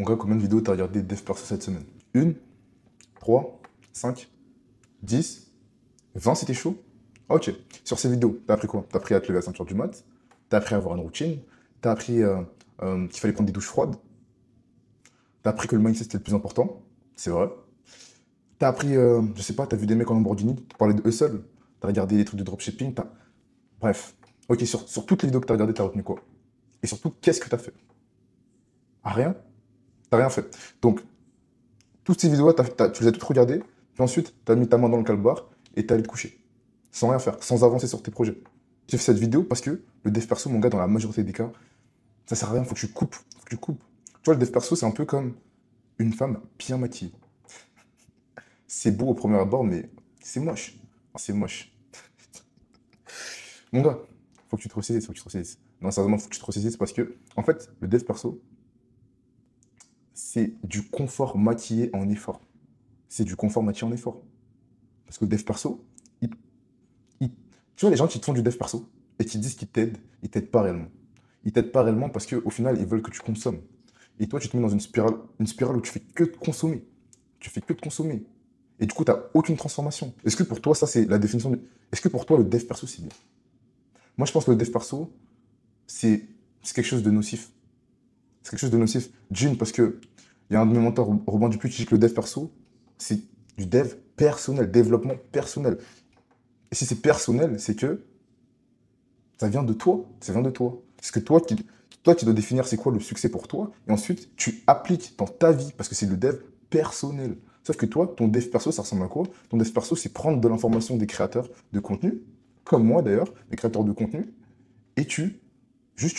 Mon gars, combien de vidéos t'as regardé de dev perso cette semaine? Une, 3, 5, 10, 20 c'était chaud? Ok. Sur ces vidéos, t'as appris quoi? T'as appris à te lever à la ceinture du mat, t'as appris à avoir une routine, t'as appris qu'il fallait prendre des douches froides, t'as appris que le mindset c'était le plus important, c'est vrai. T'as appris, je sais pas, t'as vu des mecs en Lamborghini, t'as parlé de hustle, t'as regardé des trucs de dropshipping, t'as... Bref. Ok, sur toutes les vidéos que t'as regardées, t'as retenu quoi? Et surtout, qu'est-ce que t'as fait? Ah, rien? T'as rien fait. Donc, toutes ces vidéos, tu les as toutes regardées, puis ensuite, tu as mis ta main dans le calbar et tu allé te coucher. Sans rien faire, sans avancer sur tes projets. J'ai fait cette vidéo parce que le dev perso, mon gars, dans la majorité des cas, ça sert à rien, faut que tu coupes. Faut que tu coupes. Tu vois, le dev perso, c'est un peu comme une femme bien maquillée. C'est beau au premier abord, mais c'est moche. C'est moche. Mon gars, faut que tu te ressaisisses, faut que tu te ressaisisses. Non, sérieusement, faut que tu te ressaisisses parce que, en fait, le dev perso, c'est du confort maquillé en effort. C'est du confort maquillé en effort. Parce que le dev perso, il tu vois, les gens qui te font du dev perso et qui disent qu'ils t'aident, ils t'aident pas réellement. Ils t'aident pas réellement parce qu'au final, ils veulent que tu consommes. Et toi, tu te mets dans une spirale où tu fais que de consommer. Tu fais que de consommer. Et du coup, tu n'as aucune transformation. Est-ce que pour toi, ça, c'est la définition de... Est-ce que pour toi, le dev perso, c'est bien? Moi, je pense que le dev perso, c'est quelque chose de nocif. C'est quelque chose de nocif. D'une, parce que il y a un de mes mentors, Robin Dupuis, qui dit que le dev perso, c'est du dev personnel, développement personnel. Et si c'est personnel, c'est que ça vient de toi. Ça vient de toi. Parce que toi, tu dois définir c'est quoi le succès pour toi. Et ensuite, tu appliques dans ta vie. Parce que c'est le dev personnel. Sauf que toi, ton dev perso, ça ressemble à quoi? Ton dev perso, c'est prendre de l'information des créateurs de contenu, comme moi d'ailleurs, des créateurs de contenu, et tu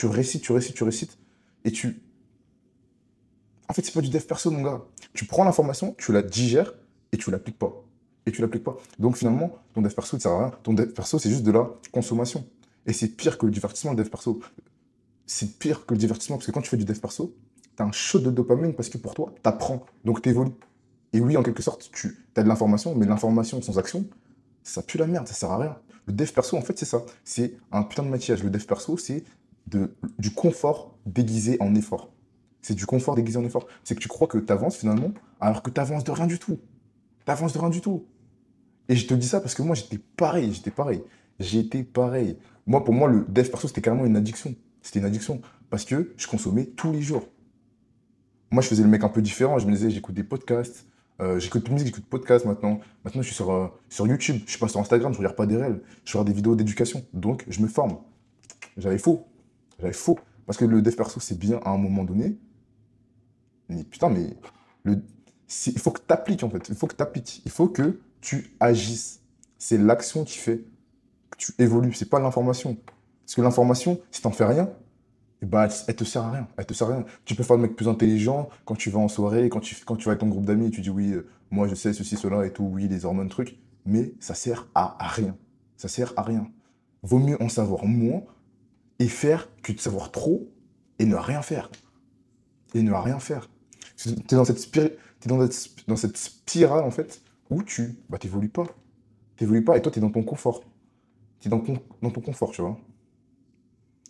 récites, tu récites, tu récites, et tu... En fait, c'est pas du dev perso, mon gars. Tu prends l'information, tu la digères, et tu l'appliques pas. Et tu l'appliques pas. Donc finalement, ton dev perso, ça sert à rien. Ton dev perso, c'est juste de la consommation. Et c'est pire que le divertissement, le dev perso. C'est pire que le divertissement, parce que quand tu fais du dev perso, t'as un shot de dopamine parce que pour toi, t'apprends, donc t'évolues. Et oui, en quelque sorte, tu as de l'information, mais l'information sans action, ça pue la merde, ça sert à rien. Le dev perso, en fait, c'est ça. C'est un putain de maquillage. Le dev perso, c'est du confort déguisé en effort. C'est du confort déguisé en effort. C'est que tu crois que t'avances finalement, alors que t'avances de rien du tout. T'avances de rien du tout. Et je te dis ça parce que moi, j'étais pareil, j'étais pareil. J'étais pareil. Moi, pour moi, le dev perso, c'était carrément une addiction. C'était une addiction. Parce que je consommais tous les jours. Moi, je faisais le mec un peu différent. Je me disais, j'écoute des podcasts. J'écoute plus de musique, j'écoute podcasts maintenant. Maintenant, je suis sur YouTube. Je suis pas sur Instagram, je regarde pas des réels. Je regarde des vidéos d'éducation. Donc, je me forme. J'avais faux. J'avais faux. Parce que le dev perso, c'est bien à un moment donné. Mais putain, mais le, il faut que tu appliques en fait. Il faut que tu appliques. Il faut que tu agisses. C'est l'action qui fait que tu évolues. C'est pas l'information. Parce que l'information, si t'en fais rien, eh ben, elle te sert à rien. Elle te sert à rien. Tu peux faire le mec plus intelligent quand tu vas en soirée, quand tu vas avec ton groupe d'amis et tu dis oui, moi je sais ceci, cela et tout, oui, les hormones, trucs. Mais ça sert à rien. Ça sert à rien. Vaut mieux en savoir moins et faire que de savoir trop et ne rien faire. Et ne rien faire. Tu es dans dans cette spirale, en fait, où t'évolues pas. T'évolues pas, et toi, tu es dans ton confort. Tu es dans ton confort, tu vois.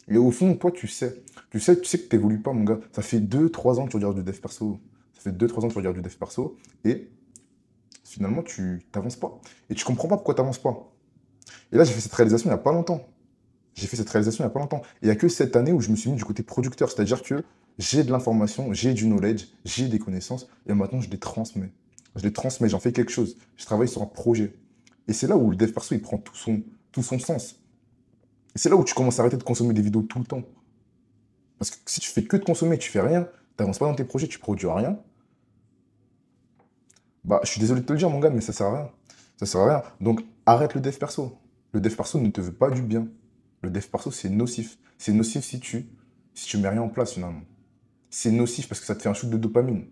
Et au fond, toi, tu sais que t'évolues pas, mon gars. Ça fait 2 3 ans que tu regardes du dev perso. Ça fait 2 3 ans que tu regardes du dev perso, et finalement, tu t'avances pas. Et tu comprends pas pourquoi t'avances pas. Et là, j'ai fait cette réalisation il y a pas longtemps. J'ai fait cette réalisation il y a pas longtemps. Et il y a que cette année où je me suis mis du côté producteur, c'est-à-dire que j'ai de l'information, j'ai du knowledge, j'ai des connaissances, et maintenant je les transmets. Je les transmets, j'en fais quelque chose. Je travaille sur un projet. Et c'est là où le dev perso, il prend tout son sens. Et c'est là où tu commences à arrêter de consommer des vidéos tout le temps. Parce que si tu fais que de consommer, tu fais rien, t'avances pas dans tes projets, tu produis rien, bah je suis désolé de te le dire, mon gars, mais ça sert à rien. Ça sert à rien. Donc arrête le dev perso. Le dev perso ne te veut pas du bien. Le dev perso, c'est nocif. C'est nocif si tu mets rien en place finalement. C'est nocif parce que ça te fait un shoot de dopamine.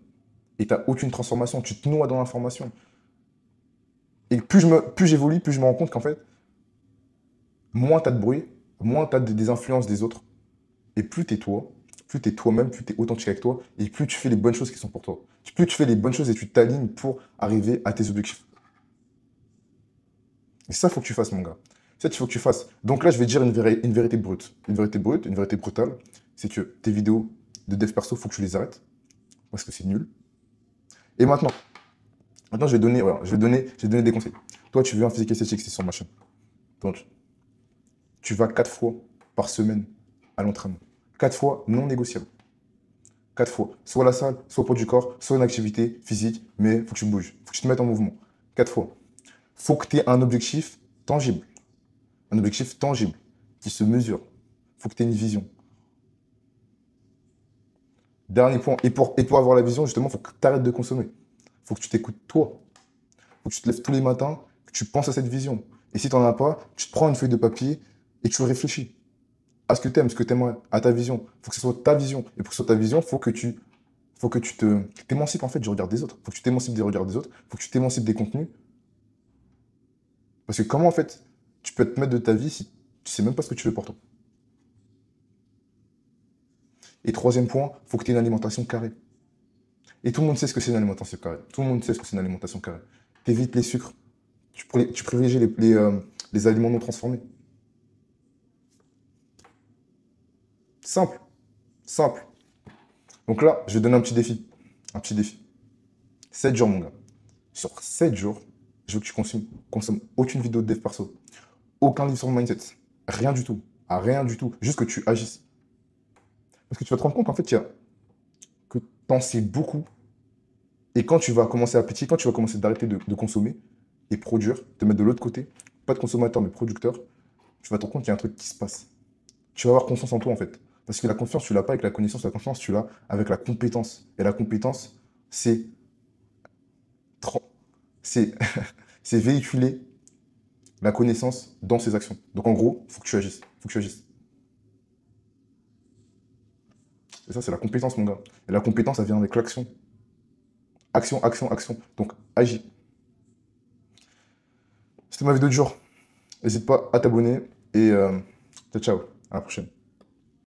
Et t'as aucune transformation, tu te noies dans l'information. Et plus j'évolue, plus je me rends compte qu'en fait, moins t'as de bruit, moins t'as des influences des autres, et plus t'es toi, plus t'es toi-même, plus t'es authentique avec toi, et plus tu fais les bonnes choses qui sont pour toi. Plus tu fais les bonnes choses et tu t'alignes pour arriver à tes objectifs. Et ça, il faut que tu fasses, mon gars. Ça, il faut que tu fasses. Donc là, je vais dire une vérité brute. Une vérité brute, une vérité brutale, c'est que tes vidéos de dev perso, il faut que tu les arrêtes. parce que c'est nul. Et maintenant je vais donner, voilà, je vais donner des conseils. Toi, tu veux un physique esthétique, c'est sur machin. Donc, tu vas 4 fois par semaine à l'entraînement. 4 fois non négociable. 4 fois. Soit la salle, soit pour du corps, soit une activité physique, mais il faut que tu bouges. Il faut que tu te mettes en mouvement. 4 fois. Il faut que tu aies un objectif tangible. Un objectif tangible qui se mesure. Il faut que tu aies une vision. Dernier point. Et pour avoir la vision, justement, il faut que tu arrêtes de consommer. Il faut que tu t'écoutes toi. Il faut que tu te lèves tous les matins, que tu penses à cette vision. Et si tu n'en as pas, tu te prends une feuille de papier et tu réfléchis à ce que tu aimes, ce que tu aimerais, à ta vision. Il faut que ce soit ta vision. Et pour que ce soit ta vision, il faut que tu t'émancipes en fait du regard des autres. Il faut que tu t'émancipes des regards des autres. Il faut que tu t'émancipes des contenus. Parce que comment en fait tu peux te mettre de ta vie si tu sais même pas ce que tu veux pour toi. Et troisième point, il faut que tu aies une alimentation carrée. Et tout le monde sait ce que c'est une alimentation carrée. Tout le monde sait ce que c'est une alimentation carrée. T'évites les sucres. Tu privilégies les aliments non transformés. Simple. Simple. Donc là, je vais donner un petit défi. Un petit défi. 7 jours, mon gars. Sur 7 jours, je veux que tu consommes aucune vidéo de dev perso. Aucun livre sur le mindset. Rien du tout. Ah, rien du tout. Juste que tu agisses. Parce que tu vas te rendre compte, en fait, que tu en sais beaucoup. Et quand tu vas commencer à petit, quand tu vas commencer d'arrêter de consommer et produire, te mettre de l'autre côté, pas de consommateur mais producteur, tu vas te rendre compte qu'il y a un truc qui se passe. Tu vas avoir confiance en toi en fait. Parce que la confiance, tu l'as pas avec la connaissance, la confiance, tu l'as avec la compétence. Et la compétence, c'est c'est c'est véhiculer la connaissance dans ses actions. Donc en gros, il faut que tu agisses. Faut que tu agisses. Et ça, c'est la compétence, mon gars. Et la compétence, ça vient avec l'action. Action, action, action. Donc agis. C'était ma vidéo du jour. N'hésite pas à t'abonner et ciao, ciao. À la prochaine.